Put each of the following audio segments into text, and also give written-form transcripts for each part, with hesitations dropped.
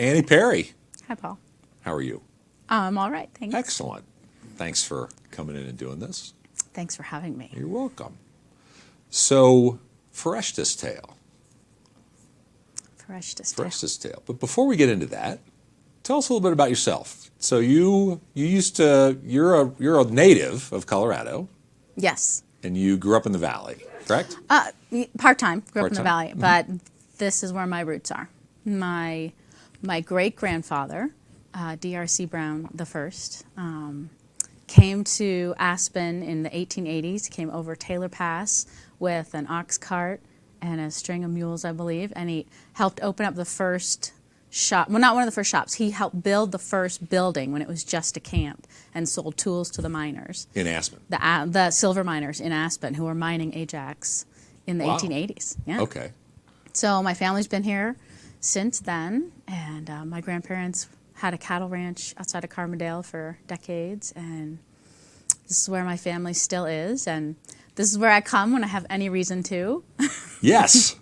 Annie Perry. Hi, Paul. How are you? All right, thanks. Excellent. Thanks for coming in and doing this. Thanks for having me. You're welcome. So, Fereshta's tale. Fereshta's tale. But before we get into that, tell us a little bit about yourself. So you're a native of Colorado. Yes. And you grew up in the Valley, correct? Part-time. Grew up in the Valley, Mm-hmm. but this is where my roots are. My great-grandfather, D.R.C. Brown the First, came to Aspen in the 1880s, came over Taylor Pass with an ox cart and a string of mules, I believe, and he helped open up the first shop. Well, not one of the first shops. He helped build the first building when it was just a camp and sold tools to the miners. In Aspen? The silver miners in Aspen who were mining Ajax in the 1880s. Yeah. Okay. So my family's been here since then, and my grandparents had a cattle ranch outside of Carbondale for decades, and this is where my family still is, and this is where I come when I have any reason to. Yes.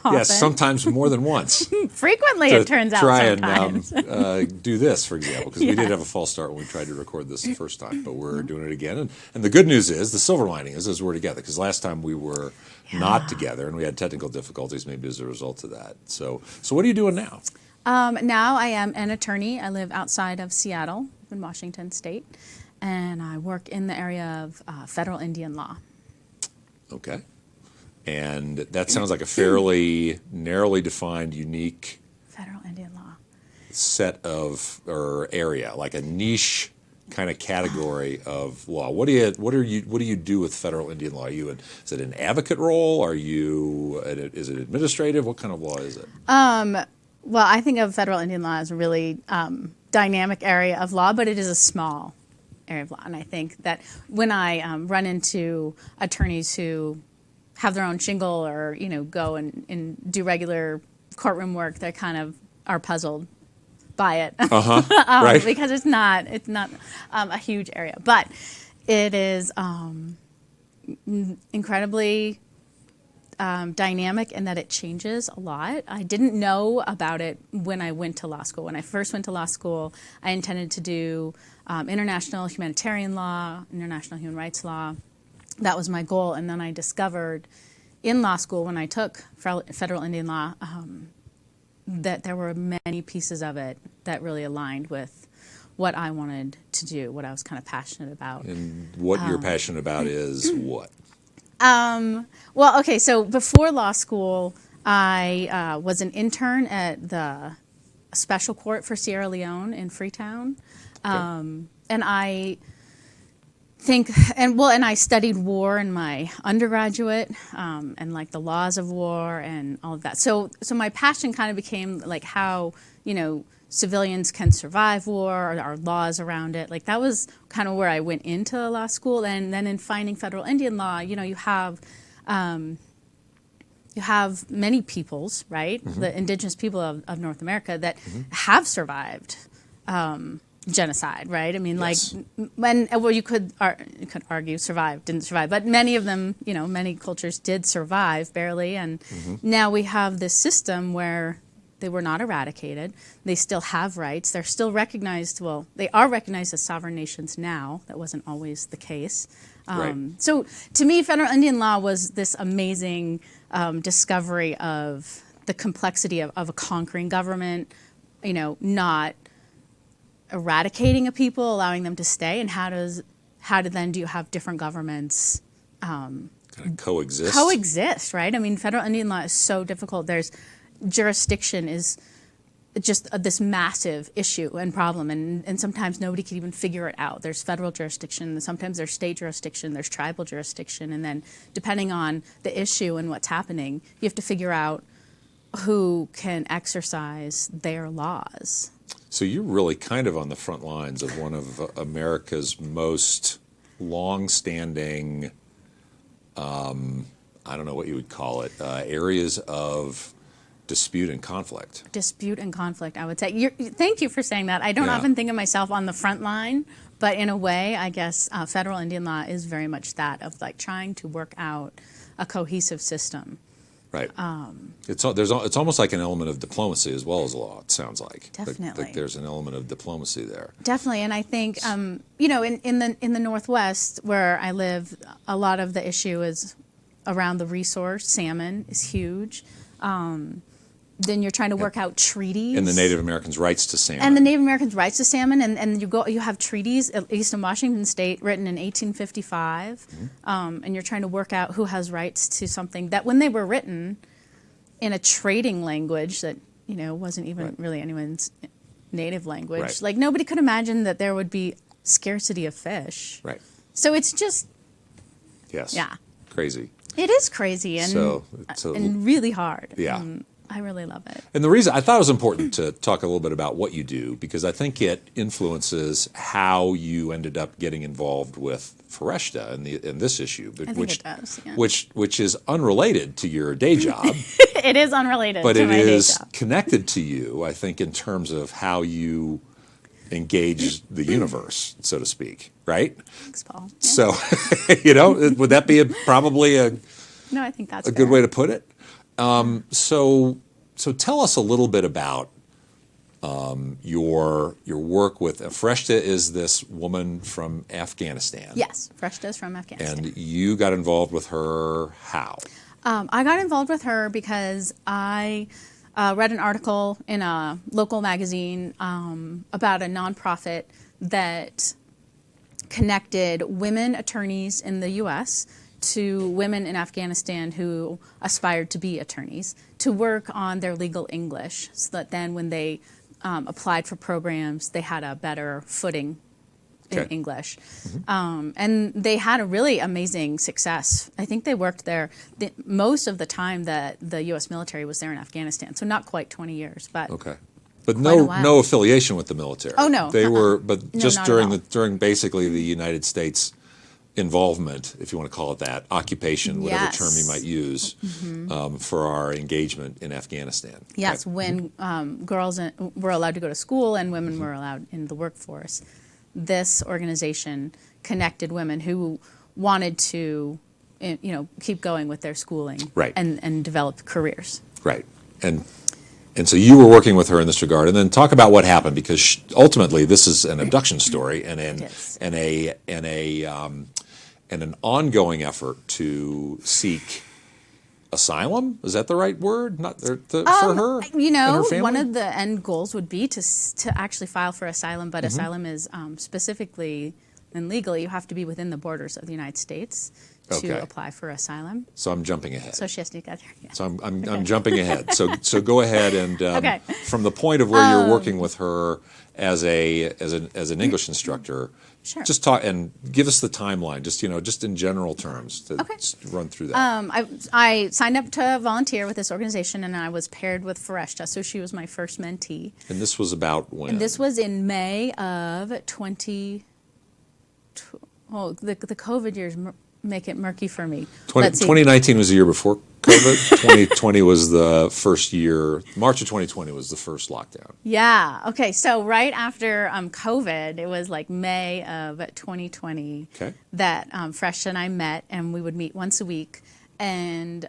Yes, sometimes more than once. Frequently, it turns out sometimes. Try and do this, for example, because we did have a false start when we tried to record this the first time, but we're doing it again. And the good news is, the silver lining is we're together, because last time we were not together, and we had technical difficulties maybe as a result of that. So what are you doing now? Now I am an attorney. I live outside of Seattle in Washington State, and I work in the area of federal Indian law. Okay. And that sounds like a fairly narrowly defined, unique federal Indian law set of, or area, like a niche kind of category of law. What do you do with federal Indian law? Is it an advocate role? Is it administrative? What kind of law is it? Well, I think of federal Indian law as a really dynamic area of law, but it is a small area of law. And I think that when I run into attorneys who have their own shingle or, go and do regular courtroom work, they kind of are puzzled by it. Right. Because it's not a huge area. But it is incredibly dynamic in that it changes a lot. I didn't know about it when I went to law school. When I first went to law school, I intended to do international humanitarian law, international human rights law. That was my goal, and then I discovered in law school when I took federal Indian law that there were many pieces of it that really aligned with what I wanted to do, what I was kind of passionate about. And what you're passionate about is what? Well, okay, so before law school, I was an intern at the Special Court for Sierra Leone in Freetown, and I I studied war in my undergraduate, and like the laws of war and all of that. So my passion kind of became like how, civilians can survive war, or our laws around it. Like that was kind of where I went into law school. And then in finding federal Indian law, you have many peoples, right? Mm-hmm. The indigenous people of North America that have survived genocide, right? I mean, yes. You could argue didn't survive, but many of them, many cultures did survive barely, and now we have this system where they were not eradicated. They still have rights. They're still recognized. Well, they are recognized as sovereign nations now. That wasn't always the case. Right. So to me, federal Indian law was this amazing discovery of the complexity of a conquering government, not eradicating a people, allowing them to stay, and how do you have different governments kind of coexist? Coexist, right? I mean, federal Indian law is so difficult. Jurisdiction is just this massive issue and problem, and sometimes nobody can even figure it out. There's federal jurisdiction, sometimes there's state jurisdiction, there's tribal jurisdiction, and then depending on the issue and what's happening, you have to figure out who can exercise their laws. So you're really kind of on the front lines of one of America's most long-standing, I don't know what you would call it, areas of dispute and conflict. Dispute and conflict, I would say. Thank you for saying that. I don't often think of myself on the front line, but in a way, I guess federal Indian law is very much that, of like trying to work out a cohesive system Right. It's almost like an element of diplomacy as well as law. It sounds like Definitely. like there's an element of diplomacy there. Definitely, and I think you know, in the Northwest where I live, a lot of the issue is around the resource. Salmon is huge. Then you're trying to work out treaties. And the Native Americans' rights to salmon. And the Native Americans' rights to salmon, and you have treaties, at least in Washington State, written in 1855, and you're trying to work out who has rights to something that, when they were written in a trading language that, you know, wasn't even really anyone's native language, Right. like nobody could imagine that there would be scarcity of fish. Right. So it's just, Yes. yeah, Crazy. it is crazy and and really hard. Yeah. I really love it. And the reason I thought it was important to talk a little bit about what you do, because I think it influences how you ended up getting involved with Fereshta in this issue, I think it does, yeah. which is unrelated to your day job, It is unrelated but to it my day is job. connected to you, I think, in terms of how you engage the universe, so to speak, right? Thanks, Paul. Yeah. So, you know, would that be probably a No, I think that's good fair. way to put it? So tell us a little bit about your work with Fereshta. Is this woman from Afghanistan? Yes, Fereshta is from Afghanistan. And you got involved with her how? I got involved with her because I read an article in a local magazine about a nonprofit that connected women attorneys in the U.S. to women in Afghanistan who aspired to be attorneys to work on their legal English, so that then when they applied for programs, they had a better footing in Okay. English. And they had a really amazing success. I think they worked there most of the time that the U.S. military was there in Afghanistan, so not quite 20 years, but Okay. But Quite a while. no affiliation with the military. Oh, no. They were, but No, just not at during all. during basically the United States involvement, if you want to call it that, occupation, whatever Yes. term you might use, for our engagement in Afghanistan. yes, Okay. when girls were allowed to go to school and women were allowed in the workforce, this organization connected women who wanted to, you know, keep going with their schooling, Right. and develop careers. Right. And so you were working with her in this regard, and then talk about what happened, because ultimately this is an abduction story and It is. an ongoing effort to seek asylum. Is that the right word? Not for her. You and her know, family? one of the end goals would be to actually file for asylum, but Mm-hmm. asylum is specifically and legally you have to be within the borders of the United States to Okay. apply for asylum. So I'm jumping ahead. So she has to get there. Yeah. So I'm jumping ahead. So go ahead and Okay. from the point of where you're working with her as an English instructor, Sure. just talk and give us the timeline. Just in general terms to Okay. just run through that. I signed up to volunteer with this organization, and I was paired with Fereshta, so she was my first mentee. And this was about when? And this was in May of the COVID years make it murky for me. Let's see. 2019 was the year before COVID. 2020 was the first year. March of 2020 was the first lockdown. Yeah. Okay. So right after COVID, it was like May of 2020 Okay. that Fresh and I met, and we would meet once a week, and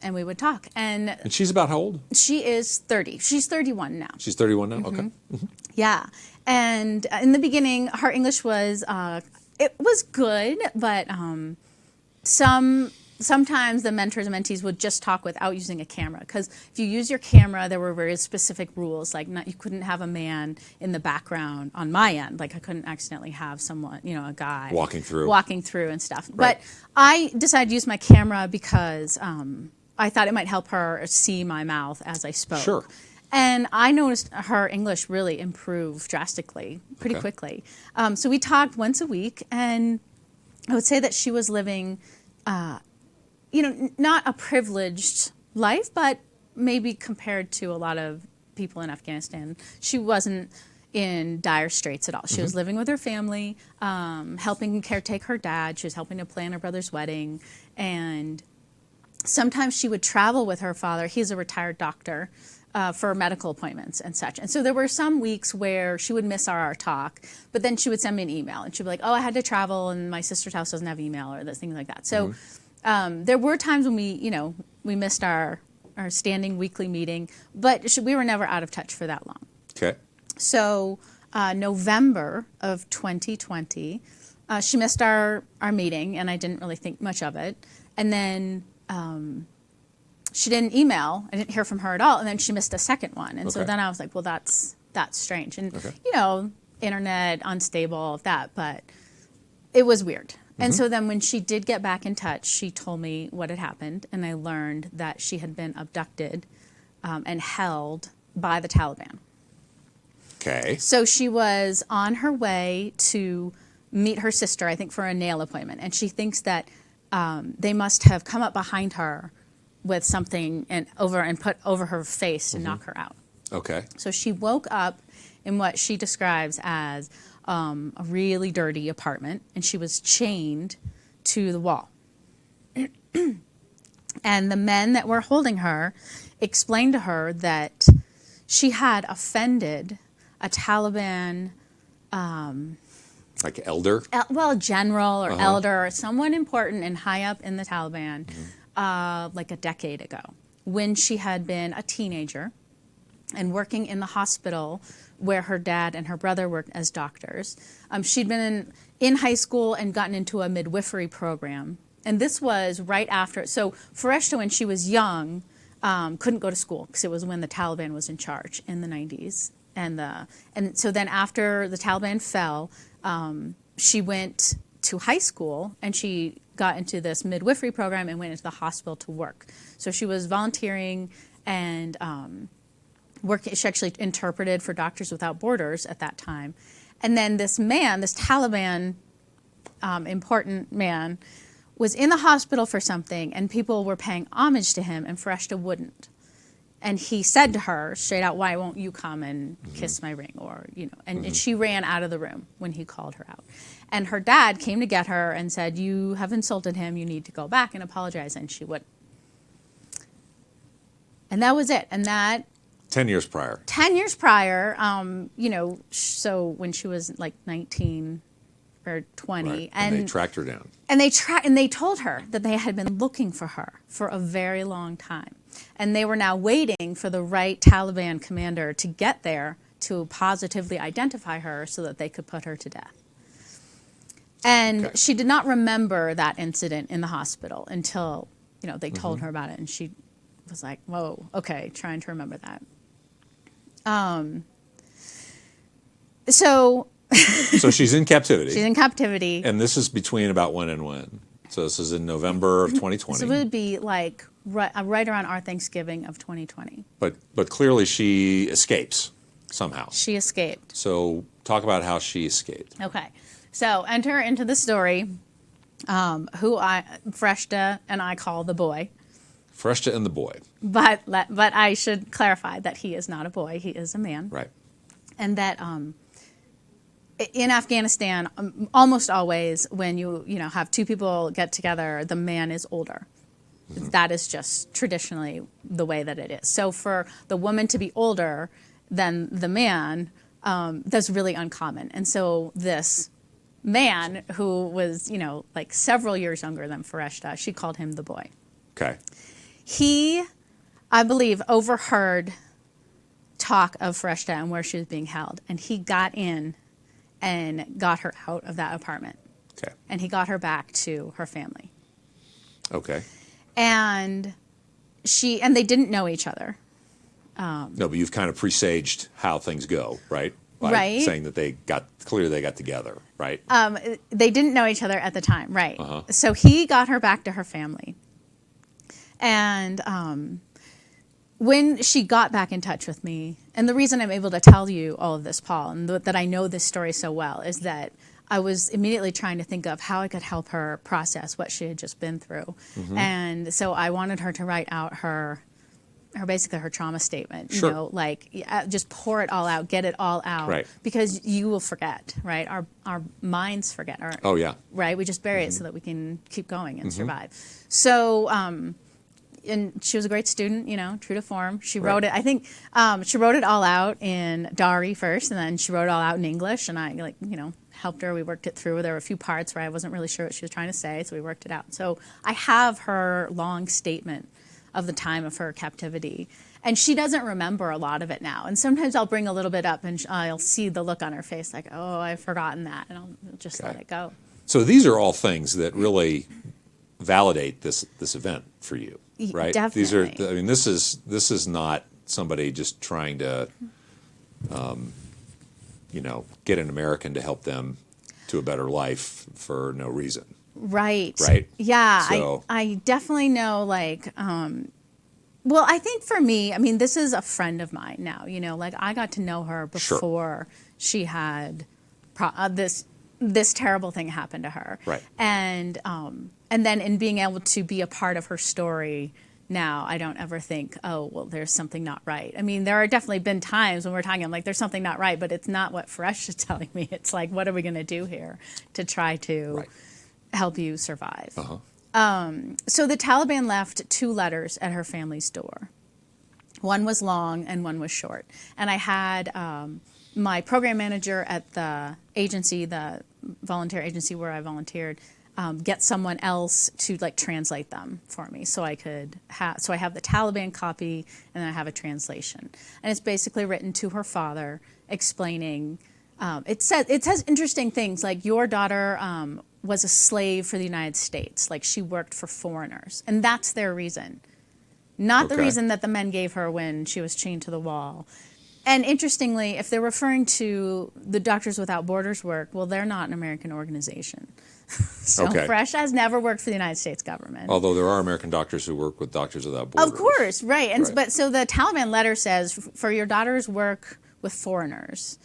we would talk. And And she's about how old? she is 30. She's 31 now. She's 31 now. Mm-hmm. Okay. Yeah. And in the beginning, her English was it was good, but sometimes the mentors and mentees would just talk without using a camera, because if you use your camera, there were very specific rules, like you couldn't have a man in the background on my end, like I couldn't accidentally have someone, you know, a guy Walking through and stuff. Right. But I decided to use my camera because I thought it might help her see my mouth as I spoke. Sure. And I noticed her English really improved drastically, pretty Okay. quickly. So we talked once a week, and I would say that she was living, not a privileged life, but maybe compared to a lot of people in Afghanistan, she wasn't in dire straits at all. She was living with her family, helping caretake her dad. She was helping to plan her brother's wedding, and sometimes she would travel with her father. He's a retired doctor. For medical appointments and such. And so there were some weeks where she would miss our talk, but then she would send me an email, and she'd be like, oh, I had to travel and my sister's house doesn't have email, or things like that. So there were times when we, we missed our standing weekly meeting, but we were never out of touch for that long. Okay. So November of 2020, she missed our meeting, and I didn't really think much of it. And then she didn't email. I didn't hear from her at all. And then she missed a second one. And so then I was like, well, that's strange. And, you know, internet, unstable, that, but it was weird. And so then when she did get back in touch, she told me what had happened. And I learned that she had been abducted and held by the Taliban. Okay. So she was on her way to meet her sister, I think, for a nail appointment. And she thinks that they must have come up behind her with something and put over her face to knock her out. Okay. So she woke up in what she describes as a really dirty apartment, and she was chained to the wall. And the men that were holding her explained to her that she had offended a Taliban, like elder? General or elder, or someone important and high up in the Taliban, like a decade ago, when she had been a teenager and working in the hospital where her dad and her brother worked as doctors. She'd been in high school and gotten into a midwifery program. And this was right after. So Fereshta, when she was young, couldn't go to school because it was when the Taliban was in charge in the 90s. And so then after the Taliban fell, she went to high school and she got into this midwifery program and went into the hospital to work. So she was volunteering and she actually interpreted for Doctors Without Borders at that time. And then this man, this Taliban important man, was in the hospital for something, and people were paying homage to him, and Fereshta wouldn't. And he said to her straight out, "Why won't you come and kiss my ring?" Or, you know, and she ran out of the room when he called her out. And her dad came to get her and said, "You have insulted him. You need to go back and apologize." And she wouldn't. And that was it. And that 10 years prior. 10 years prior, you know, so when she was like 19 or 20. Right. And they tracked her down. And they told her that they had been looking for her for a very long time. And they were now waiting for the right Taliban commander to get there to positively identify her so that they could put her to death. And she did not remember that incident in the hospital until, you know, they told her about it. And she was like, whoa, okay, trying to remember that. So she's in captivity. She's in captivity. And this is between about when and when? So this is in November of 2020. So it would be like right around our Thanksgiving of 2020. But clearly she escapes somehow. She escaped. So talk about how she escaped. Okay. So enter into the story who Fereshta and I call the boy. Fereshta and the boy. But I should clarify that he is not a boy. He is a man. Right. And that in Afghanistan, almost always when you have two people get together, the man is older. That is just traditionally the way that it is. So for the woman to be older than the man, that's really uncommon. And so this man who was, like several years younger than Fereshta, she called him the boy. Okay. He, I believe, overheard talk of Fereshta and where she was being held. And he got in and got her out of that apartment. Okay. And he got her back to her family. Okay. And they didn't know each other. No, but you've kind of presaged how things go, right? By right. saying that they got together, right? They didn't know each other at the time, right? So he got her back to her family. And when she got back in touch with me, and the reason I'm able to tell you all of this, Paul, and that I know this story so well, is that I was immediately trying to think of how I could help her process what she had just been through. And so I wanted her to write out her basically her trauma statement, sure. Just pour it all out, get it all out, right. Because you will forget, right? Our minds forget. Oh, yeah. Right? We just bury it so that we can keep going and survive. So, and she was a great student, true to form. She wrote it, I think, she wrote it all out in Dari first, and then she wrote it all out in English, and I, helped her. We worked it through. There were a few parts where I wasn't really sure what she was trying to say, so we worked it out. So I have her long statement of the time of her captivity. And she doesn't remember a lot of it now. And sometimes I'll bring a little bit up and I'll see the look on her face like, oh, I've forgotten that. And I'll just let it go. So these are all things that really validate this event for you, right? Definitely. These are, I mean, this is not somebody just trying to, get an American to help them to a better life for no reason. Right. Right. Yeah. So, I definitely know, like, well, I think for me, I mean, this is a friend of mine now, like I got to know her before she had this terrible thing happen to her. Right. And then in being able to be a part of her story now, I don't ever think, oh, well, there's something not right. I mean, there are definitely been times when we're talking, I'm like, there's something not right, but it's not what Fereshta is telling me. It's like, what are we going to do here to try to help you survive? So the Taliban left 2 letters at her family's door. One was long and one was short. And I had my program manager at the agency, the volunteer agency where I volunteered, get someone else to like translate them for me, so I could so I have the Taliban copy and then I have a translation, and it's basically written to her father explaining. It says interesting things like your daughter was a slave for the United States, like she worked for foreigners, and that's their reason, not the reason that the men gave her when she was chained to the wall. And interestingly, if they're referring to the Doctors Without Borders work, well, they're not an American organization. So Fereshta has never worked for the United States government. Although there are American doctors who work with Doctors Without Borders. Of course, right. But so the Taliban letter says, for your daughter's work with foreigners,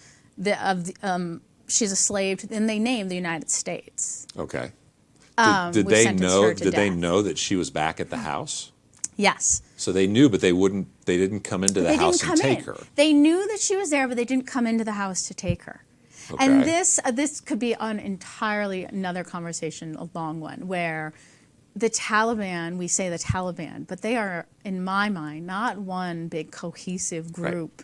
she's a slave, and they name the United States. Okay. Did they know that she was back at the house? Yes. So they knew, but they didn't come into the house and take her. They knew that she was there, but they didn't come into the house to take her. Okay. And this could be an entirely another conversation, a long one, where the Taliban, we say the Taliban, but they are, in my mind, not one big cohesive group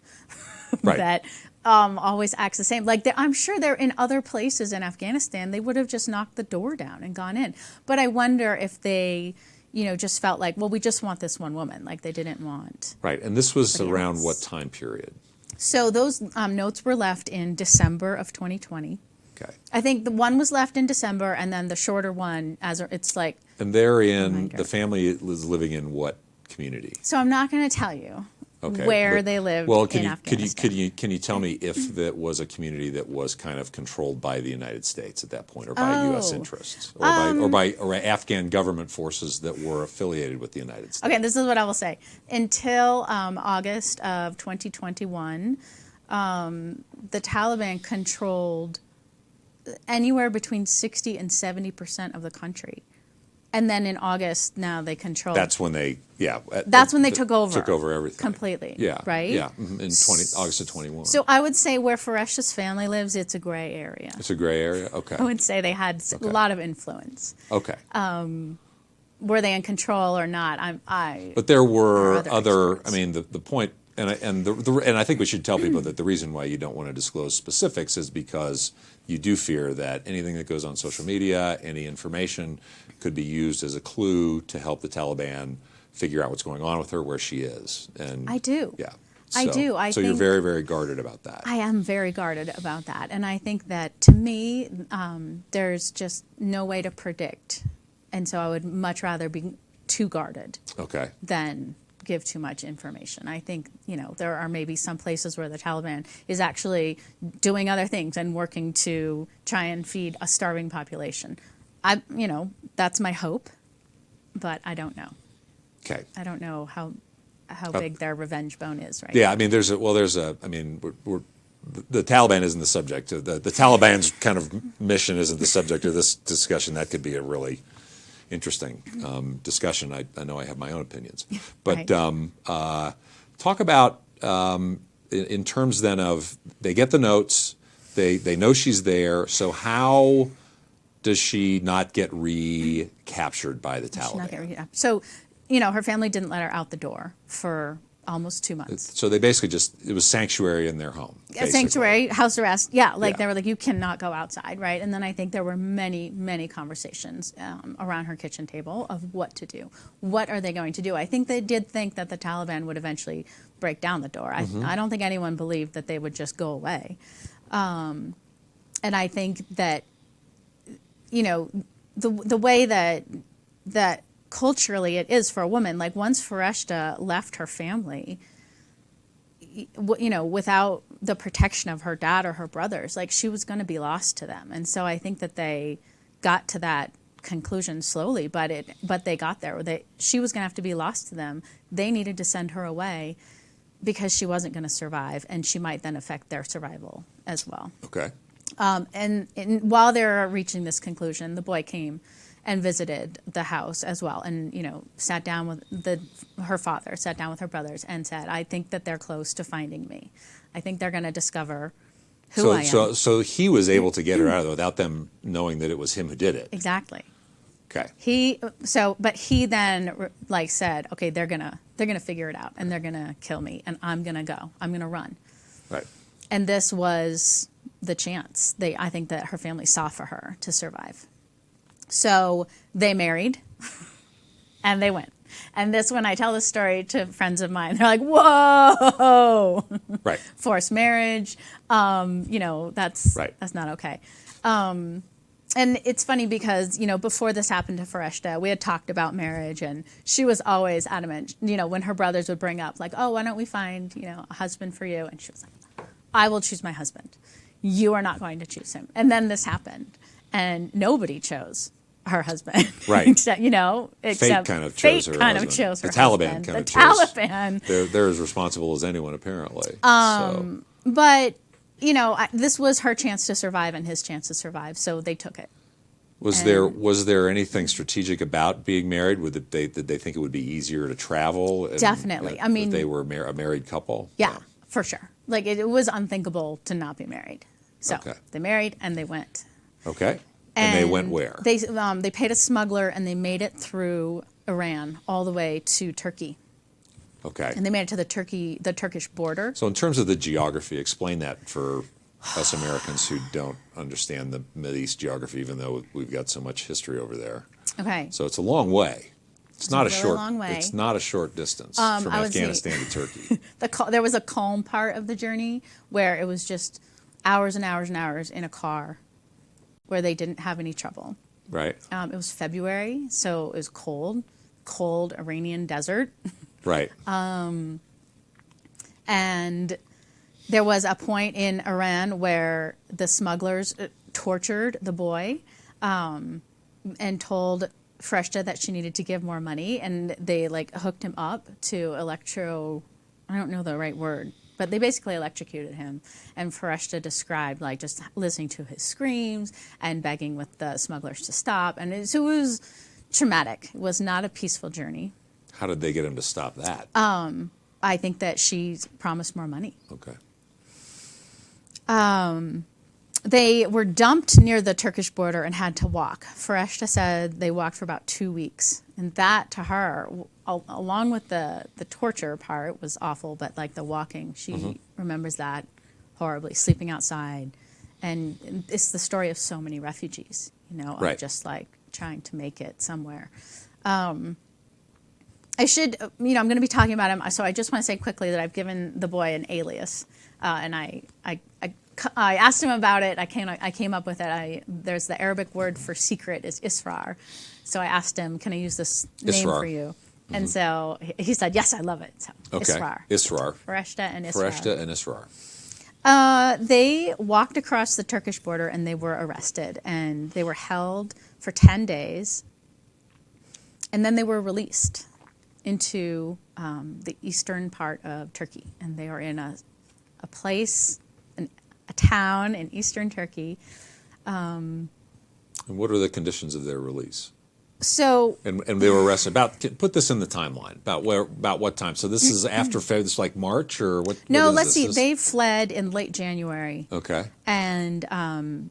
that always acts the same. Like I'm sure they're in other places in Afghanistan, they would have just knocked the door down and gone in. But I wonder if they, just felt like, well, we just want this one woman, like they didn't want. Right, and this was around what time period? So those notes were left in December of 2020. Okay. I think the one was left in December, and then the shorter one, it's like. And they're in, the family is living in what community? So I'm not going to tell you where they live in Afghanistan. Can you tell me if that was a community that was kind of controlled by the United States at that point, or by U.S. interests, or by Afghan government forces that were affiliated with the United States? Okay, this is what I will say. Until August of 2021, the Taliban controlled anywhere between 60 and 70% of the country. And then in August, now they control. That's when they, That's when they took over. Took over everything. Completely. Yeah. Right? Yeah. In August of 21. So I would say where Fereshta's family lives, it's a gray area. It's a gray area? Okay. I would say they had a lot of influence. Okay. Were they in control or not? But there were other, I mean, the point, and I think we should tell people that the reason why you don't want to disclose specifics is because you do fear that anything that goes on social media, any information, could be used as a clue to help the Taliban figure out what's going on with her, where she is. And I do. Yeah. I do. So you're very, very guarded about that. I am very guarded about that. And I think that, to me, there's just no way to predict. And so I would much rather be too guarded than give too much information. I think, there are maybe some places where the Taliban is actually doing other things and working to try and feed a starving population. That's my hope, but I don't know. Okay. I don't know how big their revenge bone is, right? Yeah, I mean, the Taliban isn't the subject. The Taliban's kind of mission isn't the subject of this discussion. That could be a really interesting discussion. I know I have my own opinions. But talk about, in terms then of, they get the notes, they know she's there, so how does she not get recaptured by the Taliban? So, her family didn't let her out the door for almost 2 months. So they basically it was sanctuary in their home. A sanctuary, house arrest. Yeah, like Yeah. they were like, you cannot go outside, right? And then I think there were many, many conversations around her kitchen table of what to do. What are they going to do? I think they did think that the Taliban would eventually break down the door. I don't think anyone believed that they would just go away. And I think that, you know, the way that culturally it is for a woman, like once Fereshta left her family, you know, without the protection of her dad or her brothers, like she was going to be lost to them. And so I think that they got to that conclusion slowly, but they got there. She was going to have to be lost to them. They needed to send her away because she wasn't going to survive, and she might then affect their survival as well. Okay. And while they're reaching this conclusion, the boy came and visited the house as well, and you know, sat down with her father, sat down with her brothers, and said, "I think that they're close to finding me. I think they're going to discover who I am." So he was able to get her out of there without them knowing that it was him who did it. Exactly. Okay. But he then like said, "Okay, they're gonna figure it out, and they're gonna kill me, and I'm gonna go. I'm gonna run." Right. And this was the chance I think that her family saw for her to survive. So they married, and they went. And this, when I tell this story to friends of mine, they're like, "Whoa!" Right. Forced marriage, you know, that's not okay. And it's funny because, you know, before this happened to Fereshta, we had talked about marriage, and she was always adamant. You know, when her brothers would bring up, like, "Oh, why don't we find, you know, a husband for you?" And she was like, "I will choose my husband. You are not going to choose him." And then this happened, and nobody chose her husband, right? Except, you know, fate kind of chose her husband. The Taliban kind of chose. The Taliban. They're as responsible as anyone, apparently. But you know, this was her chance to survive and his chance to survive, so they took it. Was there anything strategic about being married? Did they think it would be easier to travel? Definitely. I mean, they were a married couple. Yeah, for sure. Like it was unthinkable to not be married. So they married and they went. Okay. And they went where? They paid a smuggler, and they made it through Iran all the way to Turkey. Okay. And they made it to the Turkish border. So in terms of the geography, explain that for us Americans who don't understand the Mideast geography, even though we've got so much history over there. Okay. So it's a long way. It's not a really short. Long way. It's not a short distance from Afghanistan to Turkey. There was a calm part of the journey where it was just hours and hours and hours in a car, where they didn't have any trouble. Right. It was February, so it was cold Iranian desert. Right. And there was a point in Iran where the smugglers tortured the boy and told Fereshta that she needed to give more money, and they like hooked him up to I don't know the right word, but they basically electrocuted him. And Fereshta described like just listening to his screams and begging with the smugglers to stop. And it was traumatic. It was not a peaceful journey. How did they get him to stop that? I think that she promised more money. Okay. They were dumped near the Turkish border and had to walk. Fereshta said they walked for about 2 weeks. And that, to her, along with the torture part, was awful. But like the walking, she remembers that horribly, sleeping outside. And it's the story of so many refugees, you know, of just like trying to make it somewhere. I should, you know, I'm going to be talking about him. So I just want to say quickly that I've given the boy an alias. And I asked him about it. I came up with it. There's the Arabic word for secret is Israr. So I asked him, "Can I use this name for you?" And so he said, "Yes, I love it." So Israr. Fereshta and Israr. Fereshta and Israr. They walked across the Turkish border and they were arrested, and they were held for 10 days, and then they were released into the eastern part of Turkey, and they are in a place, a town in eastern Turkey. And what are the conditions of their release? So and they were arrested put this in the timeline about what time? So this is after February, this is like March or what? No, what let's see. They fled in late January. Okay. And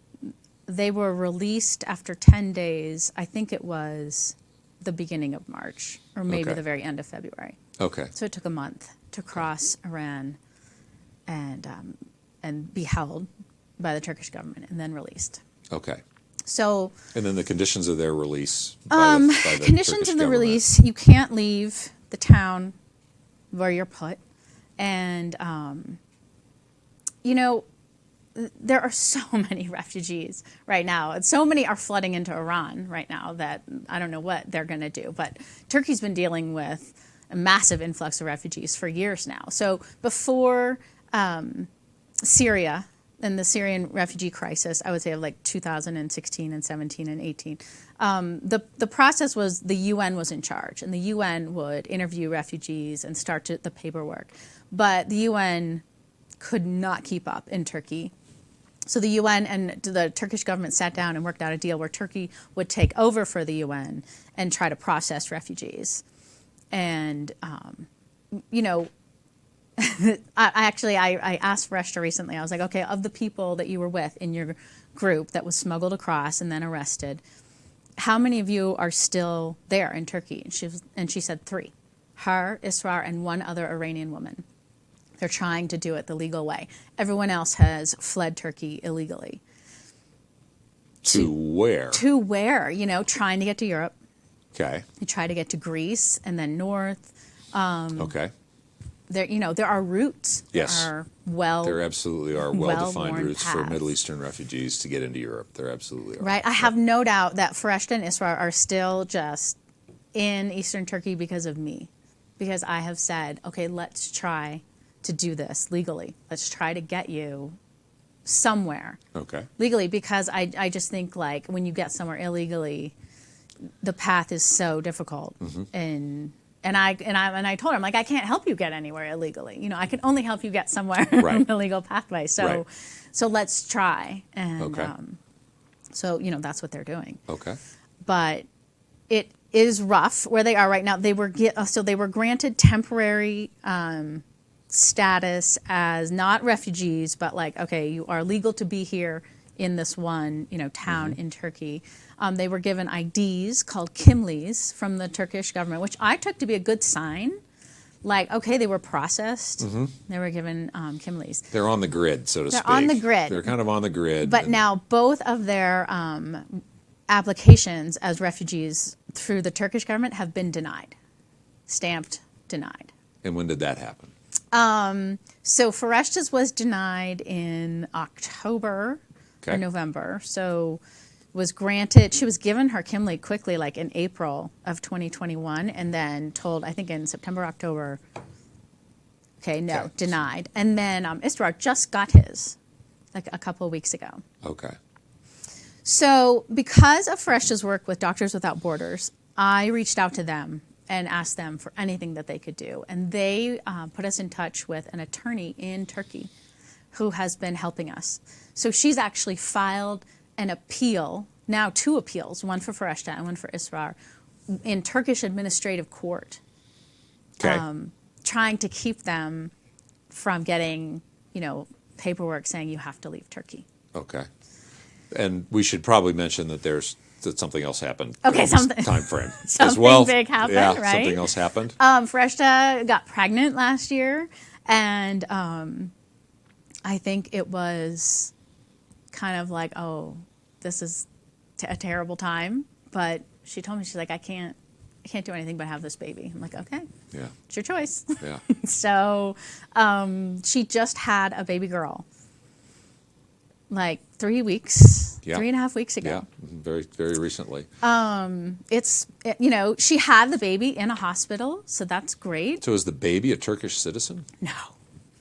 they were released after 10 days. I think it was the beginning of March or maybe the very end of February. Okay. So it took a month to cross Iran and be held by the Turkish government and then released. Okay. So, and then the conditions of their release. By the conditions Turkish of the government. release: you can't leave the town where you're put, and there are so many refugees right now. And so many are flooding into Iran right now that I don't know what they're going to do. But Turkey's been dealing with a massive influx of refugees for years now. So before Syria and the Syrian refugee crisis, I would say of like 2016 and 17 and 18, the process was the UN was in charge, and the UN would interview refugees and start the paperwork. But the UN could not keep up in Turkey. So the UN and the Turkish government sat down and worked out a deal where Turkey would take over for the UN and try to process refugees. And, I asked Fereshta recently, I was like, okay, of the people that you were with in your group that was smuggled across and then arrested, how many of you are still there in Turkey? And she said 3, her, Israr, and 1 other Iranian woman. They're trying to do it the legal way. Everyone else has fled Turkey illegally. To where? To where? Trying to get to Europe. Okay. You try to get to Greece and then north. Okay. There are routes. Yes. There absolutely are well-defined well-worn routes for paths. Middle Eastern refugees to get into Europe. There absolutely are. Right. I have no doubt that Fereshta and Israr are still just in Eastern Turkey because of me. Because I have said, okay, let's try to do this legally. Let's try to get you somewhere legally, because I just think like when you get somewhere illegally, the path is so difficult. And I told her, I'm like, I can't help you get anywhere illegally. I can only help you get somewhere on the legal pathway. So let's try. And so that's what they're doing. Okay. But it is rough where they are right now. They were granted temporary status as not refugees, but like, okay, you are legal to be here in this one, town in Turkey. They were given IDs called kimlies from the Turkish government, which I took to be a good sign. Like, okay, they were processed. They were given kimlies. They're on the grid, so to speak. They're on the grid. They're kind of on the grid. But now both of their applications as refugees through the Turkish government have been denied. Stamped denied. And when did that happen? So Fereshta's was denied in October or November. So was granted, she was given her Kimli quickly, like in April of 2021, and then told, I think in September, October, denied. And then Israr just got his, like a couple of weeks ago. Okay. So because of Fereshta's work with Doctors Without Borders, I reached out to them and asked them for anything that they could do. And they put us in touch with an attorney in Turkey who has been helping us. So she's actually filed an appeal, now 2 appeals, one for Fereshta and one for Israr, in Turkish administrative court, trying to keep them from getting, paperwork saying you have to leave Turkey. Okay. And we should probably mention that that something else happened. Okay, something time frame something as well. Big happened, yeah, right? Something else happened. Fereshta got pregnant last year, and I think it was kind of like, oh, this is a terrible time. But she told me, she's like, I can't do anything but have this baby. I'm like, okay, yeah, it's your choice. Yeah. So she just had a baby girl, like 3 weeks, 3.5 weeks ago. Yeah, very, very recently. She had the baby in a hospital, so that's great. So is the baby a Turkish citizen? No.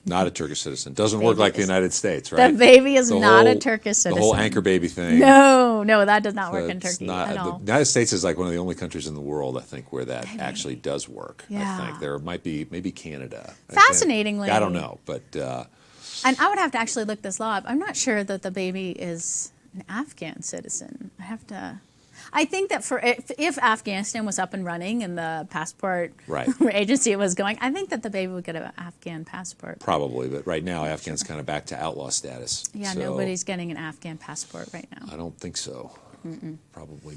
Not a Turkish citizen. Doesn't work like the United States, right? The baby is not a Turkish citizen. The whole anchor baby thing. No, that does not work in Turkey at all. The United States is like one of the only countries in the world, I think, where that actually does work. Yeah. I think there might be maybe Canada. Fascinatingly. I don't know, but. And I would have to actually look this law up. I'm not sure that the baby is an Afghan citizen. I think that if Afghanistan was up and running and the passport agency was going, I think that the baby would get an Afghan passport. Probably, but right now Afghan's kind of back to outlaw status. Yeah, so nobody's getting an Afghan passport right now. I don't think so. Probably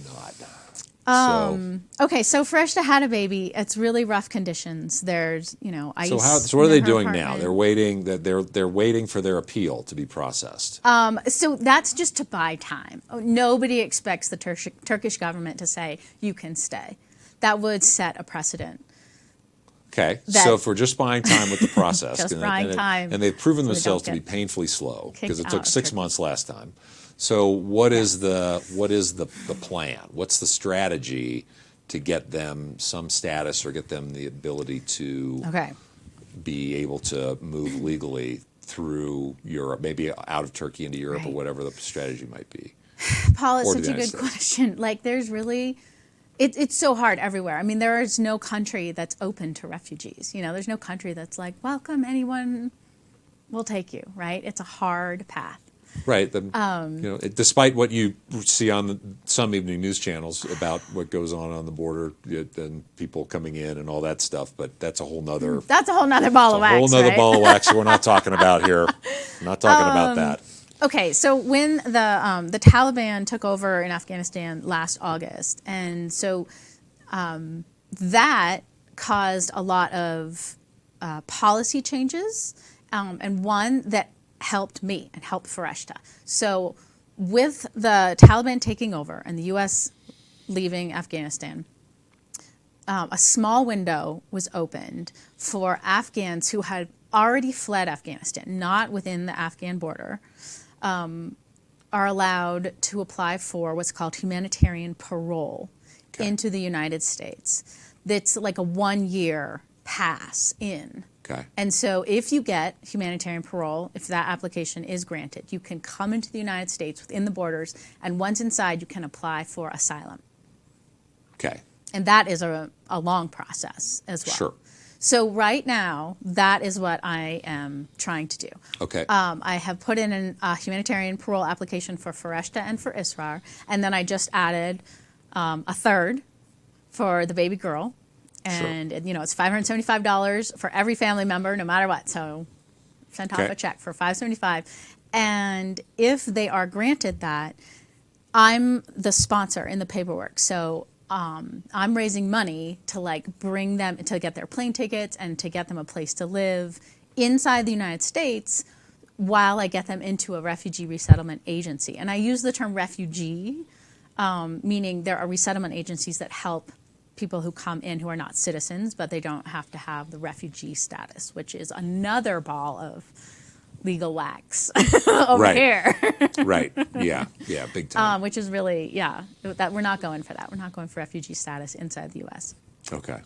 Okay, so Fereshta had a baby. It's really rough conditions. There's, ice. So what are they in her doing now? apartment. They're waiting. They're waiting for their appeal to be processed. So that's just to buy time. Nobody expects the Turkish government to say you can stay. That would set a precedent. Okay, so if we're just buying time with the process, Just buying time and they've proven so they themselves to don't be painfully slow kicked because it out took of 6 Turkey. months last time. So what is the plan? What's the strategy to get them some status or get them the ability to Okay. be able to move legally through Europe, maybe out of Turkey into Europe or Right. whatever the strategy might be? Paul, it's Or to such the a good United States. question. Like, there's really, it's so hard everywhere. I mean, there is no country that's open to refugees. There's no country that's like, welcome, anyone will take you, right? It's a hard path. Right. Despite what you see on some evening news channels about what goes on the border and people coming in and all that stuff, but that's a whole nother That's a whole nother ball of wax, whole nother right? ball of wax we're not talking about here. We're not talking about that. Okay, so when the Taliban took over in Afghanistan last August, and so that caused a lot of policy changes, and one that helped me and helped Fereshta. So with the Taliban taking over and the U.S. leaving Afghanistan, a small window was opened for Afghans who had already fled Afghanistan, not within the Afghan border, are allowed to apply for what's called humanitarian parole into the United States. That's like a 1-year pass in. Okay. And so if you get humanitarian parole, if that application is granted, you can come into the United States within the borders, and once inside, you can apply for asylum. Okay. And that is a long process as well. Sure. So right now, that is what I am trying to do. Okay. I have put in a humanitarian parole application for Fereshta and for Israr, and then I just added a third for the baby girl. And, it's $575 for every family member, no matter what. So sent off Okay. a check for $575. And if they are granted that, I'm the sponsor in the paperwork. So I'm raising money to bring them, to get their plane tickets and to get them a place to live inside the United States while I get them into a refugee resettlement agency. And I use the term refugee, meaning there are resettlement agencies that help people who come in who are not citizens, but they don't have to have the refugee status, which is another ball of legal wax over Right. here. Right. Yeah. Yeah. Big time. Which is really, that we're not going for that. We're not going for refugee status inside the U.S. Okay.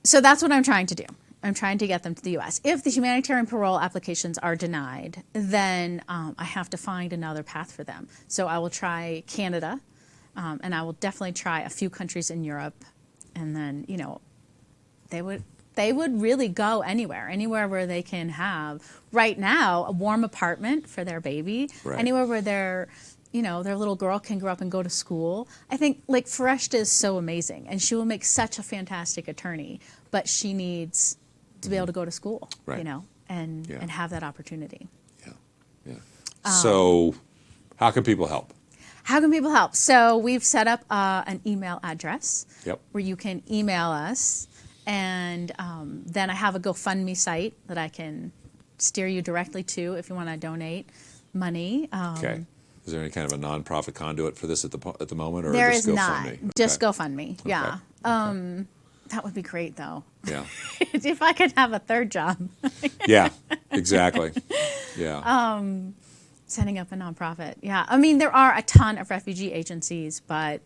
So that's what I'm trying to do. I'm trying to get them to the U.S. If the humanitarian parole applications are denied, then I have to find another path for them. So I will try Canada, and I will definitely try a few countries in Europe, and then, they would really go anywhere where they can have, right now, a warm apartment for their baby, Right. anywhere where their little girl can grow up and go to school. I think, Fereshta is so amazing, and she will make such a fantastic attorney, but she needs to be able to go to school, Right. and Yeah. have that opportunity. Yeah. Yeah. So, how can people help? How can people help? So we've set up an email address Yep. where you can email us, and then I have a GoFundMe site that I can steer you directly to if you want to donate money. Okay. Is there any kind of a nonprofit conduit for this at the moment, or There just is GoFundMe? not. Okay. Just GoFundMe. Yeah. Okay. That would be great, though. Yeah. If I could have a third job, Yeah. Exactly. Yeah. setting up a nonprofit. Yeah. I mean, there are a ton of refugee agencies, but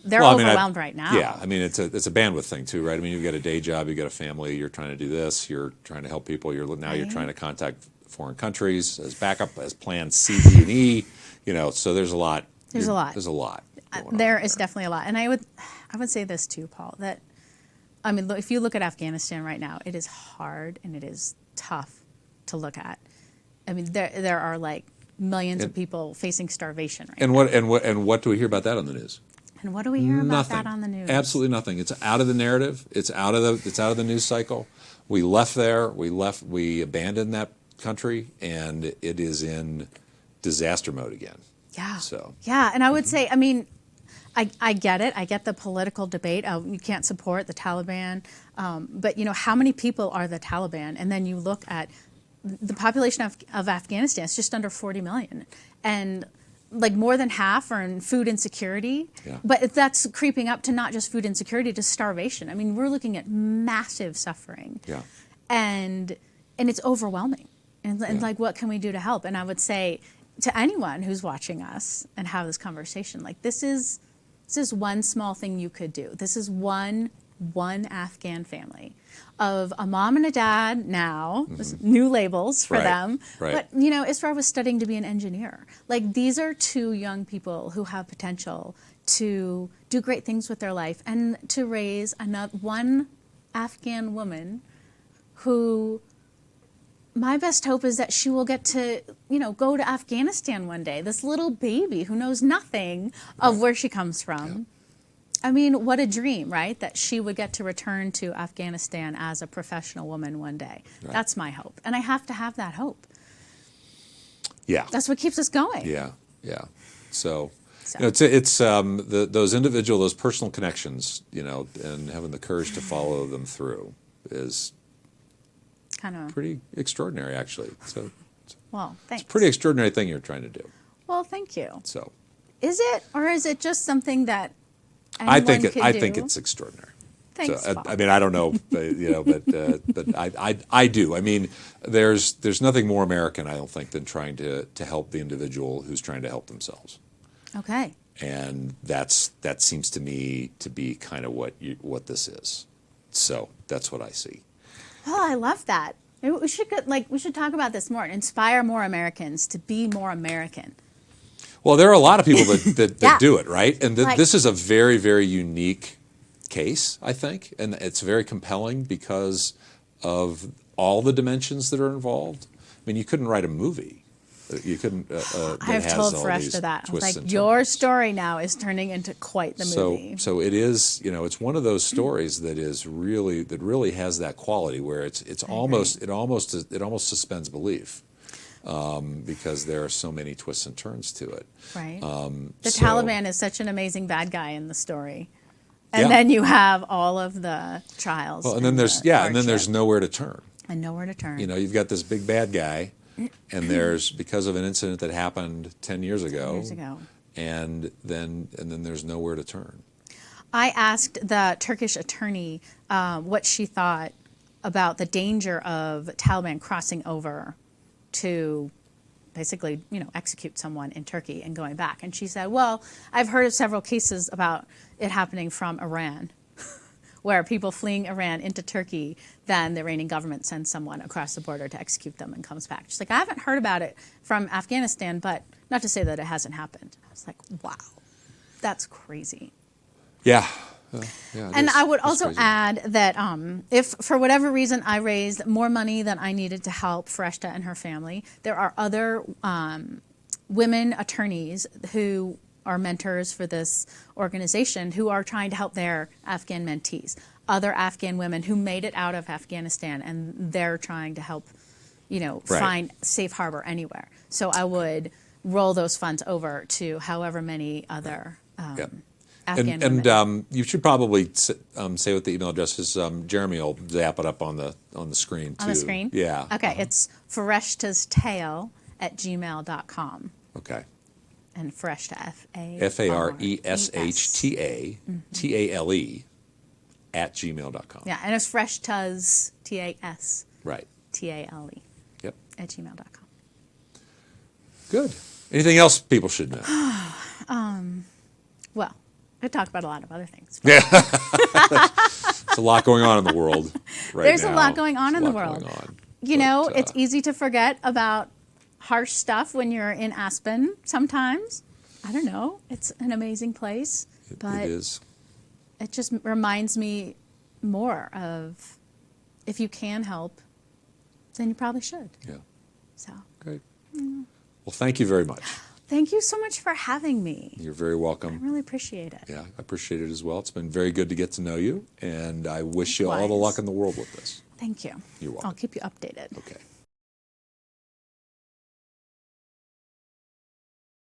they're Well, I mean, overwhelmed right now. Yeah, I mean it's a bandwidth thing too, right? I mean you've got a day job, you've got a family, you're trying to do this, you're trying to help people, you're Right. trying to contact foreign countries as backup, as plan C, D, and E. So there's a lot. There's a lot. There's a lot. going on There is definitely a lot. And I would say this too, Paul, that, I mean, if you look at Afghanistan right now, it is hard and it is tough to look at. I mean, there are millions of people facing starvation right now. And what do we hear about that on the news? And what do we hear about Nothing. that on the news? Absolutely nothing. It's out of the narrative. It's out of the news cycle. We left there. We abandoned that country, and it is in disaster mode again. Yeah. So. Yeah, and I would say, I mean, I get it. I get the political debate. You can't support the Taliban. But, how many people are the Taliban? And then you look at the population of Afghanistan. It's just under 40 million. And like more than half are in food insecurity. Yeah. But that's creeping up to not just food insecurity, to starvation. I mean, we're looking at massive suffering. Yeah. And it's overwhelming. And like, what can we do to help? And I would say to anyone who's watching us and have this conversation, like, this is one small thing you could do. This is one Afghan family of a mom and a dad now, new labels for them. Right. But, Israr was studying to be an engineer. Like, these are two young people who have potential to do great things with their life and to raise one Afghan woman who, my best hope is that she will get to, go to Afghanistan one day. This little baby who knows nothing of where she comes from. Yeah. I mean, what a dream, right? That she would get to return to Afghanistan as a professional woman one day. Right. That's my hope. And I have to have that hope. Yeah. That's what keeps us going. Yeah. Yeah. So it's those personal connections, and having the courage to follow them through is kind of pretty extraordinary, actually. So, well, thanks. It's a pretty extraordinary thing you're trying to do. Well, thank you. So, is it, or is it just something that I think anyone think do? it's extraordinary. Thanks, So, Bob. I mean, I don't know, but I do. I mean, there's nothing more American, I don't think, than trying to help the individual who's trying to help themselves. Okay. And that seems to me to be kind of what this is. So that's what I see. Oh, I love that. Maybe we should talk about this more. Inspire more Americans to be more American. Well, there are a lot of people that Yeah. do it, right? And Like- this is a very, very unique case, I think, and it's very compelling because of all the dimensions that are involved. I mean, you couldn't write a movie. You couldn't. I've told Fereshta that. I was like, your story now is turning into quite the movie. So it is. It's one of those stories that really has that quality where it almost suspends belief. Because there are so many twists and turns to it. Right. The Taliban is such an amazing bad guy in the story. And Yeah. then you have all of the trials. Well, and then there's hardship. nowhere to turn. And nowhere to turn. You've got this big bad guy, and there's because of an incident that happened 10 years ago. And then there's nowhere to turn. I asked the Turkish attorney what she thought about the danger of Taliban crossing over to basically, execute someone in Turkey and going back. And she said, well, I've heard of several cases about it happening from Iran, where people fleeing Iran into Turkey, then the Iranian government sends someone across the border to execute them and comes back. She's like, I haven't heard about it from Afghanistan, but not to say that it hasn't happened. I was like, wow, that's crazy. Yeah. And I would also add that if for whatever reason I raised more money than I needed to help Fereshta and her family, there are other women attorneys who are mentors for this organization who are trying to help their Afghan mentees, other Afghan women who made it out of Afghanistan, and they're trying to help, find safe harbor anywhere. So I would roll those funds over to however many other Afghan women. And you should probably say what the email address is. Jeremy will zap it up on the screen too. On the screen? Yeah. Okay, it's fereshtastail@gmail.com. Okay. And Fereshta, FARESHTA @gmail.com. Yeah, and it's Fereshtas, TAS. Right. TALE. Yep. @gmail.com. Good. Anything else people should know? Well, I talk about a lot of other things. Yeah. There's a lot going on in the world right There's now. a lot going on in the There's a lot world. going on. It's easy to forget about harsh stuff when you're in Aspen sometimes. I don't know. It's an amazing place. But it is. It just reminds me more of if you can help, then you probably should. Yeah. So. Great. Well, thank you very much. Thank you so much for having me. You're very welcome. I really appreciate it. Yeah, I appreciate it as well. It's been very good to get to know you, and I wish you all the luck in the world with this. Thank you. You're welcome. I'll keep you updated. Okay.